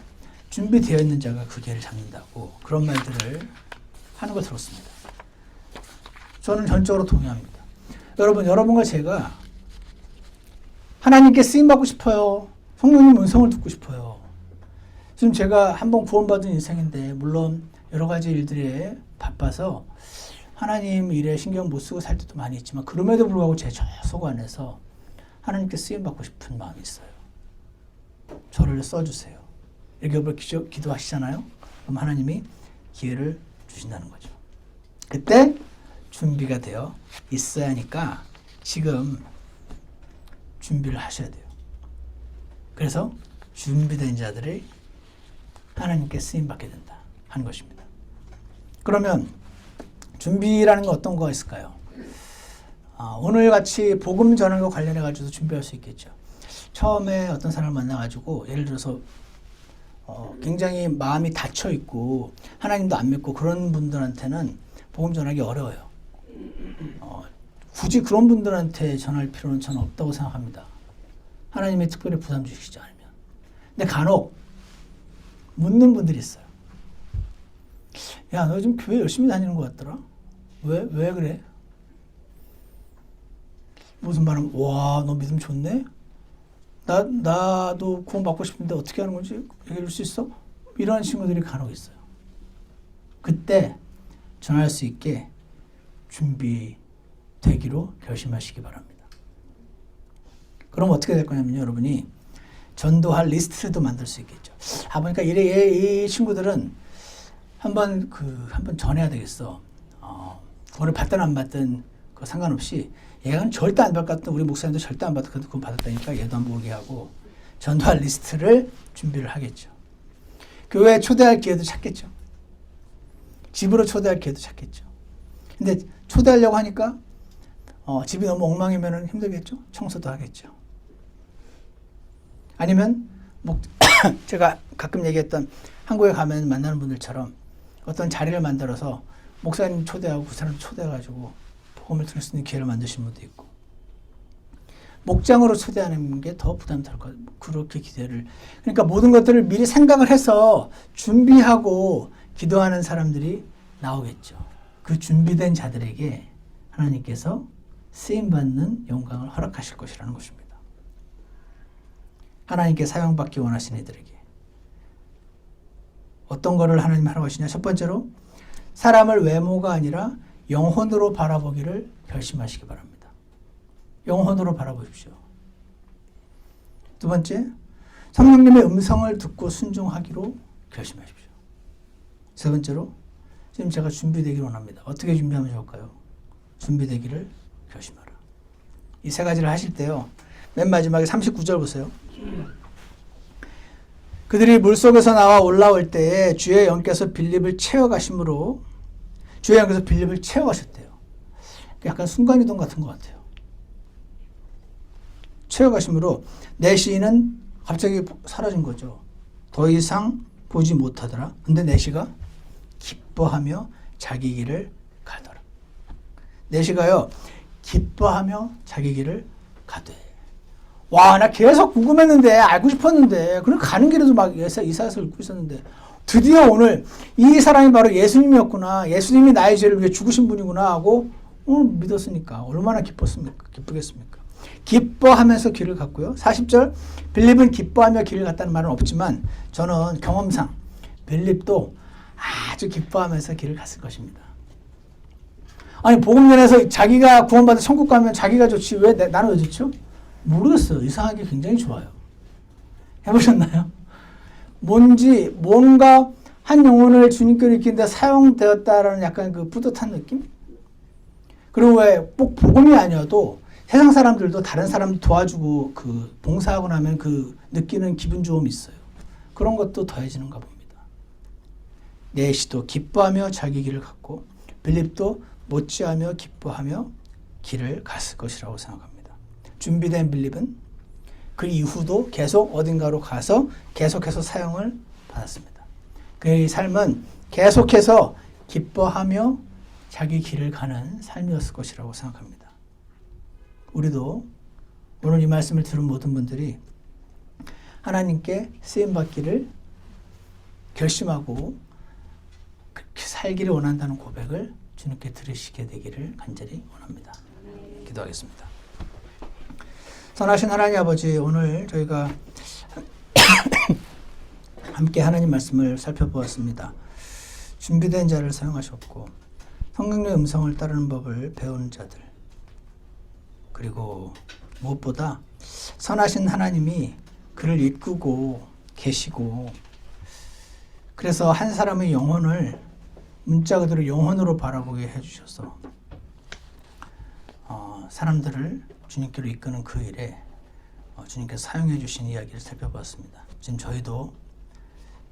준비되어 있는 자가 그 기회를 잡는다고 그런 말들을 하는 걸 들었습니다. 저는 전적으로 동의합니다. 여러분과 제가 하나님께 쓰임받고 싶어요. 성령님 음성을 듣고 싶어요. 지금 제가 한번 구원받은 인생인데 물론 여러 가지 일들에 바빠서 하나님 일에 신경 못 쓰고 살 때도 많이 있지만 그럼에도 불구하고 제 속 안에서 하나님께 쓰임받고 싶은 마음이 있어요. 저를 써주세요. 이렇게 기도하시잖아요. 그럼 하나님이 기회를 주신다는 거죠. 그때 준비가 되어 있어야 하니까 지금 준비를 하셔야 돼요. 그래서 준비된 자들이 하나님께 쓰임받게 된다 하는 것입니다. 그러면 준비라는 건 어떤 거가 있을까요? 오늘 같이 복음 전하는 것 관련해 가지고 준비할 수 있겠죠. 처음에 어떤 사람을 만나가지고 예를 들어서 굉장히 마음이 닫혀 있고 하나님도 안 믿고 그런 분들한테는 복음 전하기 어려워요. 굳이 그런 분들한테 전할 필요는 저는 없다고 생각합니다. 하나님이 특별히 부담 주시지 않으면. 근데 간혹 묻는 분들이 있어요. 야, 너 요즘 교회 열심히 다니는 것 같더라? 왜 그래? 무슨 말은, 와, 너 믿음 좋네? 나도 구원 받고 싶은데 어떻게 하는 건지 얘기해 줄 수 있어? 이런 친구들이 간혹 있어요. 그때 전할 수 있게 준비되기로 결심하시기 바랍니다. 그럼 어떻게 될 거냐면요, 여러분이 전도할 리스트도 만들 수 있겠죠. 보니까 이 친구들은 한번 전해야 되겠어. 구원을 받든 안 받든 그 상관없이 얘는 절대 안 받았던 우리 목사님도 절대 안 받았거든. 그거 받았다니까 얘도 안 보게 하고 전도할 리스트를 준비를 하겠죠. 교회에 초대할 기회도 찾겠죠. 집으로 초대할 기회도 찾겠죠. 근데 초대하려고 하니까 집이 너무 엉망이면 힘들겠죠. 청소도 하겠죠. 아니면 제가 가끔 얘기했던 한국에 가면 만나는 분들처럼 어떤 자리를 만들어서 목사님 초대하고 그 사람 초대해가지고 복음을 들을 수 있는 기회를 만드신 분도 있고 목장으로 초대하는 게 더 부담될 것 같아요. 그렇게 기대를 그러니까 모든 것들을 미리 생각을 해서 준비하고 기도하는 사람들이 나오겠죠. 그 준비된 자들에게 하나님께서 쓰임받는 영광을 허락하실 것이라는 것입니다. 하나님께 사용받기 원하시는 이들에게 어떤 거를 하나님 하라고 하시냐. 첫 번째로 사람을 외모가 아니라 영혼으로 바라보기를 결심하시기 바랍니다. 영혼으로 바라보십시오. 두 번째, 성령님의 음성을 듣고 순종하기로 결심하십시오. 세 번째로, 지금 제가 준비되기를 원합니다. 어떻게 준비하면 좋을까요? 준비되기를 결심하라. 이 세 가지를 하실 때요. 맨 마지막에 39절 보세요. 그들이 물속에서 나와 올라올 때에 주의 영께서 빌립을 채워가심으로 주의 영께서 빌립을 채워가셨대요. 약간 순간이동 같은 것 같아요. 채워가심으로 내 시인은 갑자기 사라진 거죠. 더 이상 보지 못하더라. 근데 내 시가 기뻐하며 자기 길을 가더라. 내 시가요. 기뻐하며 자기 길을 가되 와, 나 계속 궁금했는데, 알고 싶었는데, 그럼 가는 길에도 막 이사야서 읽고 있었는데, 드디어 오늘 이 사람이 바로 예수님이었구나. 예수님이 나의 죄를 위해 죽으신 분이구나 하고 오늘 믿었으니까 얼마나 기쁘겠습니까? 기뻐하면서 길을 갔고요. 40절, 빌립은 기뻐하며 길을 갔다는 말은 없지만 저는 경험상 빌립도 아주 기뻐하면서 길을 갔을 것입니다. 아니, 복음 전해서 자기가 구원받아 천국 가면 자기가 좋지 왜 나는 왜 좋죠? 모르겠어요. 이상하게 굉장히 좋아요. 해보셨나요? 뭔가 한 영혼을 주님께로 이끄는데 사용되었다라는 약간 그 뿌듯한 느낌? 그리고 왜 꼭 복음이 아니어도 세상 사람들도 다른 사람 도와주고 그 봉사하고 나면 그 느끼는 기분 좋음이 있어요. 그런 것도 더해지는가 봅니다. 네시도 기뻐하며 자기 길을 갔고 빌립도 못지하며 기뻐하며 길을 갔을 것이라고 생각합니다. 준비된 빌립은 그 이후도 계속 어딘가로 가서 계속해서 사용을 받았습니다. 그의 삶은 계속해서 기뻐하며 자기 길을 가는 삶이었을 것이라고 생각합니다. 우리도 오늘 이 말씀을 들은 모든 분들이 하나님께 쓰임받기를 결심하고 그렇게 살기를 원한다는 고백을 주님께 들으시게 되기를 간절히 원합니다. 기도하겠습니다. 선하신 하나님 아버지, 오늘 저희가 함께 하나님 말씀을 살펴보았습니다. 준비된 자를 사용하셨고 성령의 음성을 따르는 법을 배우는 자들, 그리고 무엇보다 선하신 하나님이 그를 이끌고 계시고 그래서 한 사람의 영혼을 문자 그대로 영혼으로 바라보게 해주셔서 사람들을 주님께로 이끄는 그 일에 주님께서 사용해 주신 이야기를 살펴봤습니다. 지금 저희도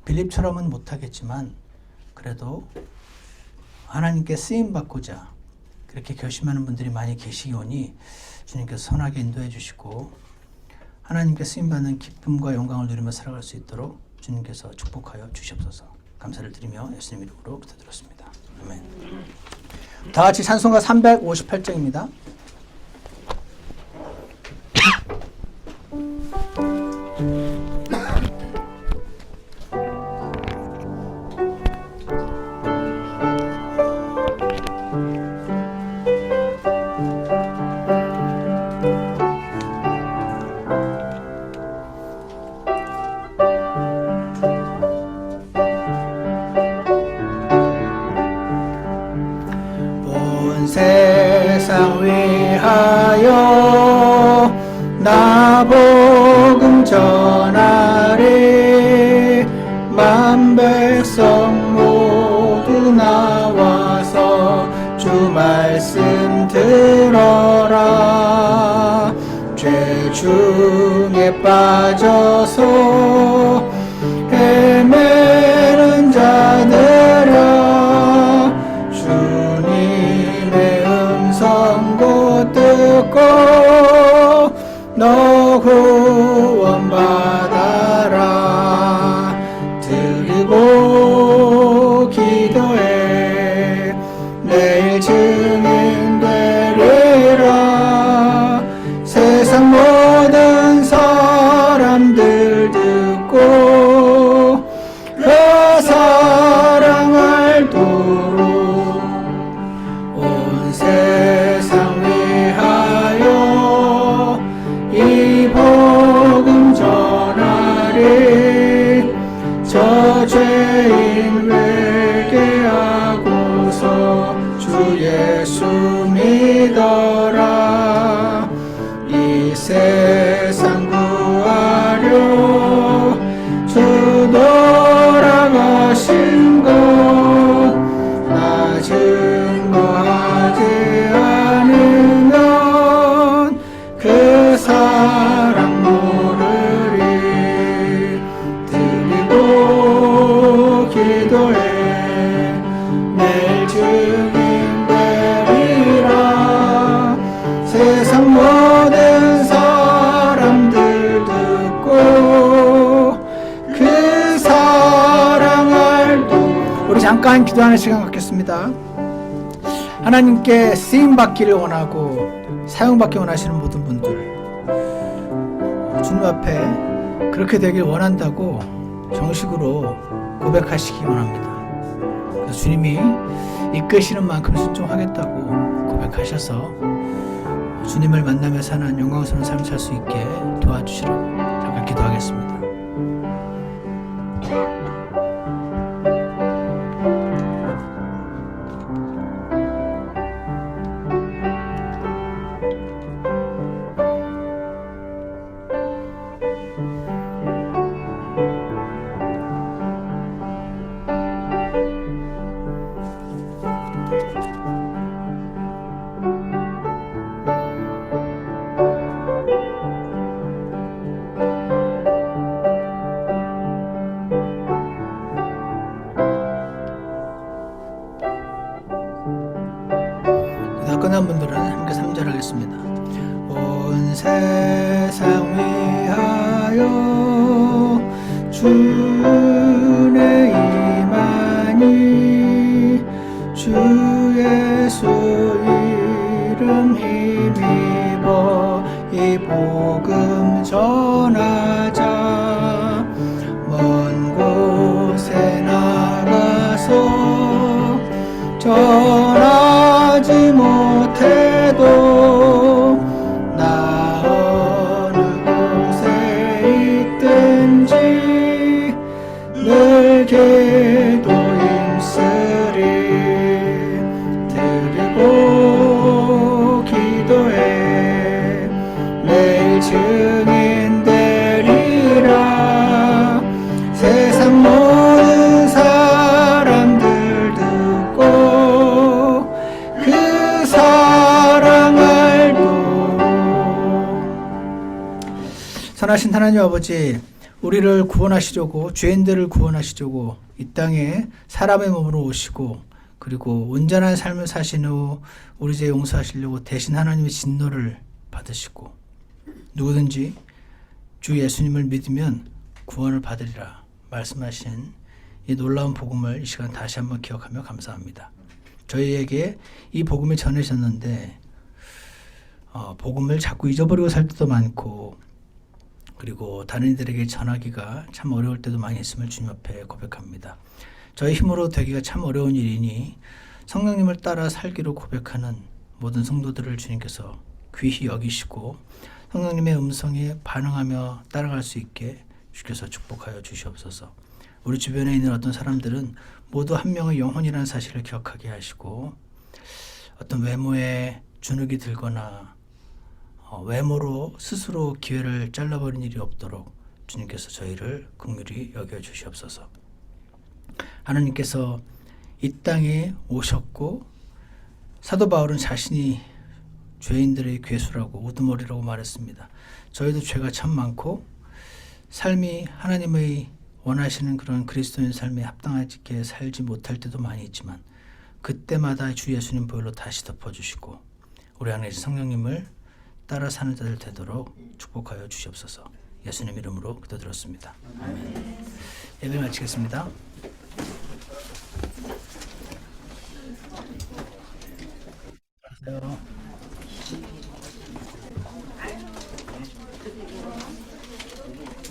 빌립처럼은 못하겠지만 그래도 하나님께 쓰임받고자 그렇게 결심하는 분들이 많이 계시오니 주님께서 선하게 인도해 주시고 하나님께 쓰임받는 기쁨과 영광을 누리며 살아갈 수 있도록 주님께서 축복하여 주시옵소서. 감사를 드리며 예수님 이름으로 기도드렸습니다. 아멘. 다 같이 찬송가 358장입니다. 세상 위하여 나 복음 전하리 만 백성 모두 나와서 주 말씀 들어라. 죄 중에 빠져서 헤매는 자들아 듣고 너 구원받아라. 드리고 기도해 내일 증인 되리라. 세상 모든 사람들 듣고 그 사랑 알도록 온 세상 이 복음 전하리. 저 죄인 회개하고서 주 예수 믿어라. 이 세상 구하려 주 돌아가신 것 나 증거하지 않으면 그 사랑 모르리. 드리고 기도해 내일 증인 되리라. 세상 모든 사람들 듣고 그 사랑 알도. 우리 잠깐 기도하는 시간 갖겠습니다. 하나님께 쓰임받기를 원하고 사용받기 원하시는 모든 분들, 주님 앞에 그렇게 되길 원한다고 정식으로 고백하시기 원합니다. 그래서 주님이 이끄시는 만큼 순종하겠다고 고백하셔서 주님을 만나며 사는 영광스러운 삶을 살 수 있게 도와주시라고 잠깐 기도하겠습니다. 끝난 분들은 함께 3절 하겠습니다. 온 세상 위하여 주의 임하니 주 예수 이름 힘입어 이 복음 전하자. 먼 곳에 나가서 전하지 못해도 나 어느 곳에 있든지 늘 기도 힘쓰리. 드리고 기도해 내일 증인 되리라. 세상 모든 사람들 듣고 그 사랑 알고. 선하신 하나님 아버지, 우리를 구원하시려고, 죄인들을 구원하시려고 이 땅에 사람의 몸으로 오시고, 그리고 온전한 삶을 사신 후 우리 죄 용서하시려고 대신 하나님의 진노를 받으시고, 누구든지 주 예수님을 믿으면 구원을 받으리라 말씀하신 이 놀라운 복음을 이 시간 다시 한번 기억하며 감사합니다. 저희에게 이 복음을 전해졌는데 복음을 자꾸 잊어버리고 살 때도 많고, 그리고 다른 이들에게 전하기가 참 어려울 때도 많이 있음을 주님 앞에 고백합니다. 저희 힘으로 되기가 참 어려운 일이니 성령님을 따라 살기로 고백하는 모든 성도들을 주님께서 귀히 여기시고 성령님의 음성에 반응하며 따라갈 수 있게 주께서 축복하여 주시옵소서. 우리 주변에 있는 어떤 사람들은 모두 한 명의 영혼이라는 사실을 기억하게 하시고, 어떤 외모에 주눅이 들거나 외모로 스스로 기회를 잘라버린 일이 없도록 주님께서 저희를 긍휼히 여겨 주시옵소서. 하나님께서 이 땅에 오셨고, 사도 바울은 자신이 죄인들의 괴수라고 우두머리라고 말했습니다. 저희도 죄가 참 많고 삶이 하나님의 원하시는 그런 그리스도인 삶에 합당하게 살지 못할 때도 많이 있지만, 그때마다 주 예수님 보혈로 다시 덮어주시고 우리 안에 성령님을 따라 사는 자들 되도록 축복하여 주시옵소서. 예수님 이름으로 기도드렸습니다. 예배를 마치겠습니다.